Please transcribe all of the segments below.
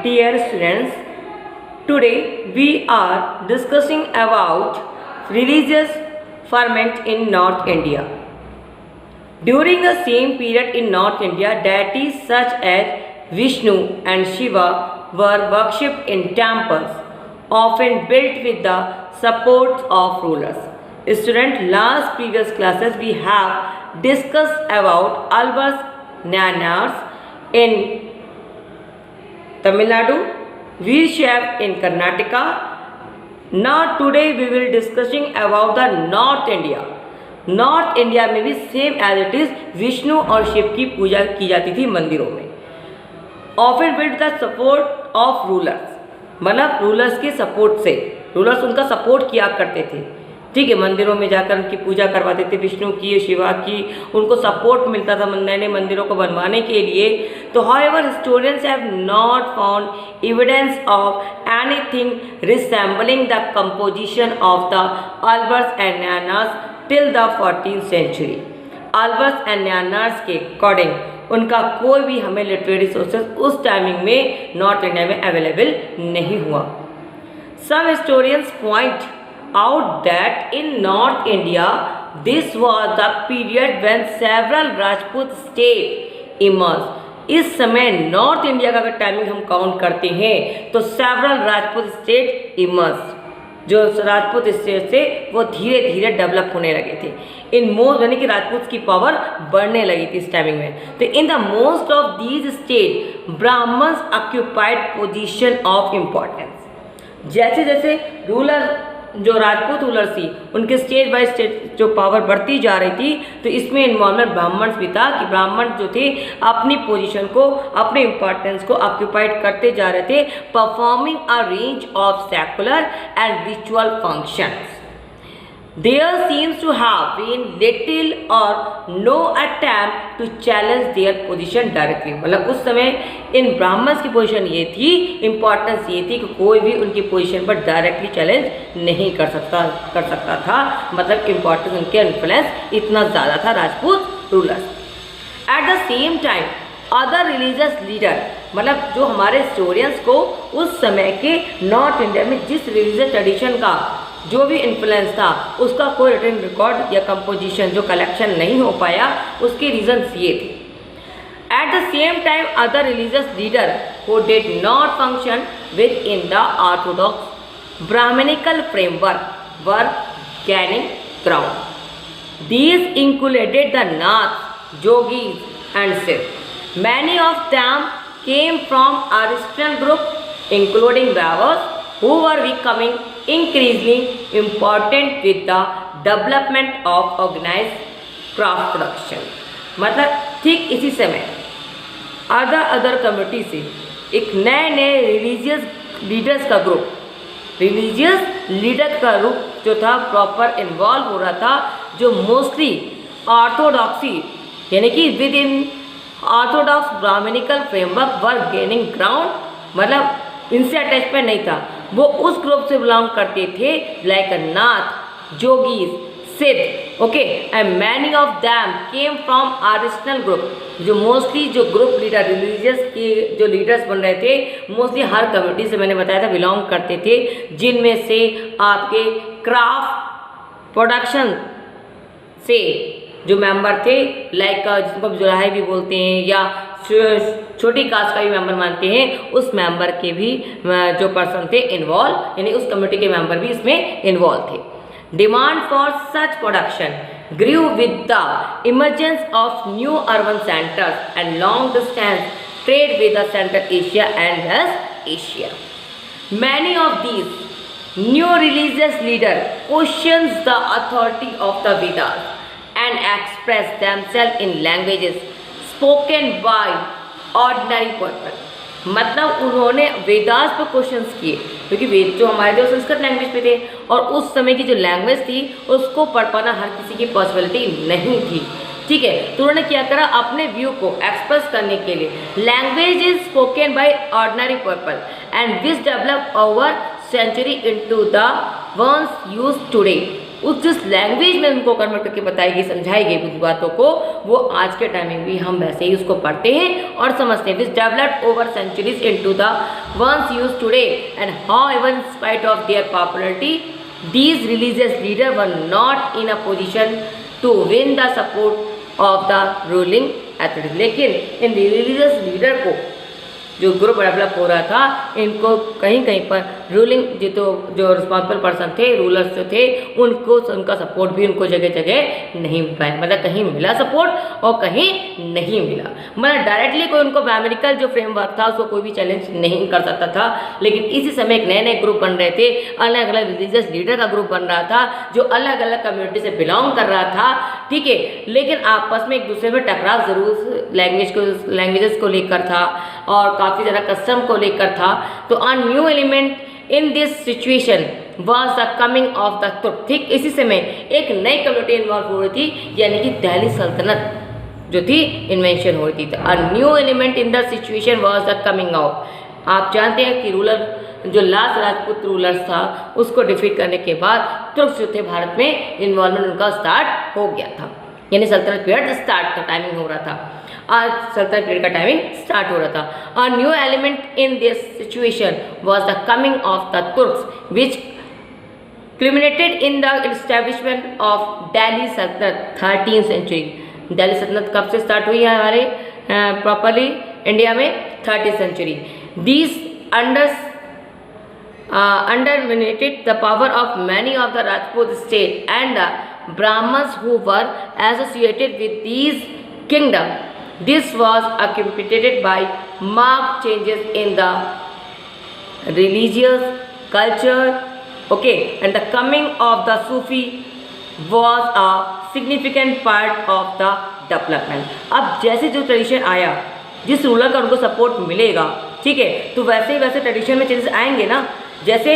Dear students, today we are discussing about religious ferment in North India. During the same period in North India, deities such as Vishnu and Shiva were worshipped in temples, often built with the support of rulers. Students, last previous classes we have discussed about Alvars Nayars in Tamil Nadu, Veershaiv in Karnataka. Now today we will discussing about the North India. North India में भी same as it is Vishnu और शिव की पूजा की जाती थी मंदिरों में. Often with the support of rulers, मतलब रूलर्स के सपोर्ट से, रूलर्स उनका सपोर्ट किया करते थे. ठीक है, मंदिरों में जाकर उनकी पूजा करवाते थे, विष्णु की शिवा की, उनको सपोर्ट मिलता था नए नए मंदिरों को बनवाने के लिए. तो however historians have not found evidence of anything resembling the composition of the Alvars and Nayanars till the 14th century. Alvars and Nayanars के अकॉर्डिंग उनका कोई भी हमें लिटरेरी सोर्सेज उस टाइमिंग में नॉर्थ इंडिया में अवेलेबल नहीं हुआ. Some historians point out that in North India this was the period when several Rajput state emerged. इस समय नॉर्थ इंडिया का अगर टाइमिंग हम काउंट करते हैं तो सेवरल राजपूत स्टेट इमर्ज, जो राजपूत स्टेट से वो धीरे धीरे डेवलप होने लगे थे. इन मोस्ट यानी कि राजपूत की पावर बढ़ने लगी थी इस टाइमिंग में. तो in the most of these state Brahmans occupied position of importance. जैसे जैसे रूलर जो राजपूत रूलर थी उनके स्टेट बाय स्टेट जो पावर बढ़ती जा रही थी, तो इसमें इन्वॉल्वमेंट ब्राह्मण्स भी था कि ब्राह्मण जो थे अपनी पोजीशन को, अपने इम्पोर्टेंस को ऑक्यूपाइड करते जा रहे थे, performing a range of secular and ritual functions. There seems to have been little or no attempt to challenge their position directly. मतलब उस समय इन ब्राह्मण्स की पोजीशन ये थी, इम्पोर्टेंस ये थी कि कोई भी उनकी पोजीशन पर डायरेक्टली चैलेंज नहीं कर सकता था. मतलब इम्पोर्टेंस, उनके इन्फ्लुएंस इतना ज़्यादा था Rajput rulers. Eight the same time other religious leader, मतलब जो हमारे हिस्टोरियंस को उस समय के नॉर्थ इंडिया में जिस रिलीजियस ट्रेडिशन का जो भी इन्फ्लुएंस था उसका कोई रिटन रिकॉर्ड या कंपोजिशन जो कलेक्शन नहीं हो पाया, उसके रीजंस ये थे. At the same time other religious leader who did not function within the orthodox Brahmanical framework were gaining ground. These included the Nath, जोगीज and Shiva. Many of them came from artisanal group including weavers who were becoming increasingly important with the development of organized craft production. मतलब ठीक इसी समय other community से एक नए नए religious leaders का ग्रुप, रिलीजियस लीडर का ग्रुप जो था प्रॉपर इन्वॉल्व हो रहा था, जो मोस्टली ऑर्थोडॉक्सी यानी कि within orthodox Brahmanical framework were gaining ground, मतलब इनसे अटैचमेंट नहीं था. वो उस ग्रुप से बिलोंग करते थे लाइक नाथ, जोगीज, सिद्ध. Okay, and many of them came from original group. जो मोस्टली जो ग्रुप लीडर रिलीजियस के जो लीडर्स बन रहे थे मोस्टली हर कम्युनिटी से, मैंने बताया था, बिलोंग करते थे, जिनमें से आपके क्राफ्ट प्रोडक्शन से जो मेंबर थे लाइक जिसको जुलाहे भी बोलते हैं या छोटी कास्ट का भी मेंबर मानते हैं, उस मेंबर के भी जो पर्सन थे इन्वॉल्व, यानी उस कम्युनिटी के मेंबर भी इसमें इन्वॉल्व थे. Demand for such production grew with the emergence of new urban centres and long distance trade with the Central Asia and West Asia. Many of these new religious leader questions the authority of the Vedas and express themselves in languages spoken by ordinary people. मतलब उन्होंने वेदास पर questions किए, क्योंकि वेद जो हमारे थे वो Sanskrit language पे थे और उस समय की जो लैंग्वेज थी उसको पढ़ पाना हर किसी की पॉसिबिलिटी नहीं थी. ठीक है, तो उन्होंने क्या करा, अपने व्यू को एक्सप्रेस करने के लिए language is spoken by ordinary people and this develop over century into the ones used today. उस जिस लैंग्वेज में उनको कन्वर्ट करके बताई गई, समझाई गई कुछ बातों को, वो आज के टाइम में भी हम वैसे ही उसको पढ़ते हैं और समझते हैं। Which developed over centuries into the ones used today and how even in spite of their popularity these religious leaders were not in a position to win the support of the ruling authorities। लेकिन इन religious leader को जो group develop हो रहा था, इनको कहीं कहीं पर रूलिंग जो रिस्पॉन्सिबल पर्सन थे, रूलर्स जो थे, उनको उनका सपोर्ट भी उनको जगह जगह नहीं मिल पाया। मतलब कहीं मिला सपोर्ट और कहीं नहीं मिला। मतलब डायरेक्टली कोई उनको मैमरिकल जो फ्रेमवर्क था उसको कोई भी चैलेंज नहीं कर सकता था। लेकिन इसी समय एक नए नए ग्रुप बन रहे थे, अलग अलग रिलीजियस लीडर का ग्रुप बन रहा था जो अलग अलग कम्युनिटी से बिलोंग कर रहा था, ठीक है। लेकिन आपस में एक दूसरे में टकराव जरूर लैंग्वेजेस को लेकर था और काफ़ी ज़्यादा कस्टम को लेकर था। तो a new element in this situation was the coming of the तुर्क। ठीक इसी समय एक नई कम्युनिटी इन्वॉल्व हो रही थी, यानी कि दिल्ली सल्तनत जो थी इन्वेंशन हो रही थी। A new element in the situation was the coming of. आप जानते हैं कि रूलर जो लास्ट राजपूत रूलर्स था उसको डिफीट करने के बाद तुर्क जो थे भारत में इन्वॉल्वमेंट उनका स्टार्ट हो गया था, यानी सल्तनत पीरियड स्टार्ट का टाइमिंग हो रहा था। आज सल्तनत पीरियड का टाइमिंग स्टार्ट हो रहा था। A new element in this situation was the coming of the Turks which culminated in the establishment of Delhi सल्तनत 13th सेंचुरी। दिल्ली सल्तनत कब से स्टार्ट हुई है हमारे प्रॉपरली इंडिया में? 13th सेंचुरी। These underminated the power of many of the Rajput state and the Brahmins who were associated with these kingdoms. This was accompanied by marked changes in the religious culture, okay, and the coming of the Sufi was a significant part of the development। अब जैसे जो tradition आया, जिस ruler का उनको support मिलेगा, ठीक है, तो वैसे ही वैसे ट्रेडिशन में चेंजेस आएंगे ना। जैसे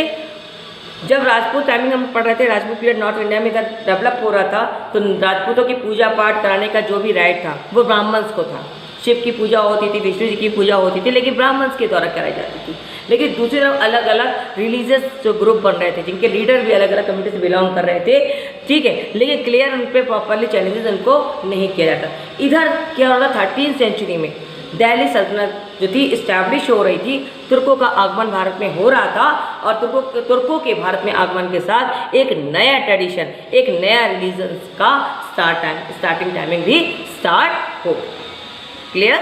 जब राजपूत टाइमिंग हम पढ़ रहे थे, राजपूत पीरियड नॉर्थ इंडिया में इधर डेवलप हो रहा था, तो राजपूतों की पूजा पाठ कराने का जो भी राइट था वो ब्राह्मण्स को था। शिव की पूजा होती थी, विष्णु जी की पूजा होती थी, लेकिन ब्राह्मण्स के द्वारा कराई जाती थी। लेकिन दूसरी तरफ अलग अलग रिलीजियस जो ग्रुप बन रहे थे, जिनके लीडर भी अलग अलग कम्युनिटी से बिलोंग कर रहे थे, ठीक है, लेकिन क्लियर उन पर प्रॉपरली चैलेंजेस उनको नहीं किया जाता। इधर क्या हो रहा था, 13th सेंचुरी में दिल्ली सल्तनत जो थी इस्टेब्लिश हो रही थी, तुर्कों का आगमन भारत में हो रहा था और तुर्कों के भारत में आगमन के साथ एक नया ट्रेडिशन, एक नया रिलीजन का स्टार्टिंग टाइमिंग भी स्टार्ट हो। क्लियर?